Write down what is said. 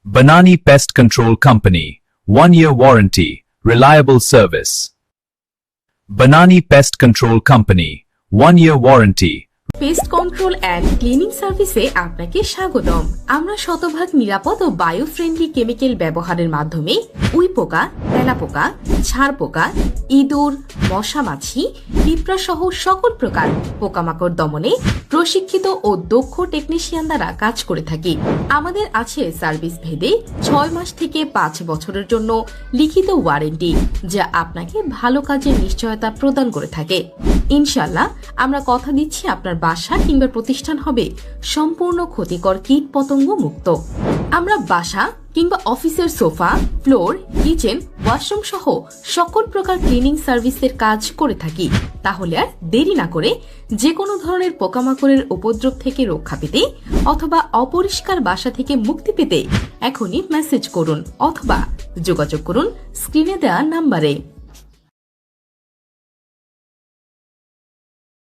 Banani Pest Control Company, 1-year warranty, reliable service. Banani Pest Control Company, 1-year warranty. Pest control and cleaning সার্ভিসে আপনাকে স্বাগতম। আমরা শতভাগ নিরাপদ ও বায়ো ফ্রেন্ডলি কেমিক্যাল ব্যবহারের মাধ্যমে উই পোকা, তেলাপোকা, ঝাড় পোকা, ইঁদুর, মশা মাছি, পিঁপড়া সহ সকল প্রকার পোকামাকড় দমনে প্রশিক্ষিত ও দক্ষ টেকনিশিয়ান দ্বারা কাজ করে থাকি। আমাদের আছে সার্ভিস ভেদে 6 মাস থেকে 5 বছরের জন্য লিখিত ওয়ারেন্টি, যা আপনাকে ভালো কাজের নিশ্চয়তা প্রদান করে থাকে। ইনশাআল্লাহ আমরা কথা দিচ্ছি আপনার বাসা কিংবা প্রতিষ্ঠান হবে সম্পূর্ণ ক্ষতিকর কীট পতঙ্গ মুক্ত। আমরা বাসা কিংবা অফিসের সোফা, ফ্লোর, কিচেন, ওয়াশরুম সহ সকল প্রকার ক্লিনিং সার্ভিসের কাজ করে থাকি। তাহলে আর দেরি না করে যে কোনো ধরনের পোকামাকড়ের উপদ্রব থেকে রক্ষা পেতে অথবা অপরিষ্কার বাসা থেকে মুক্তি পেতে এখনই মেসেজ করুন অথবা যোগাযোগ করুন স্ক্রিনে দেওয়া নাম্বারে।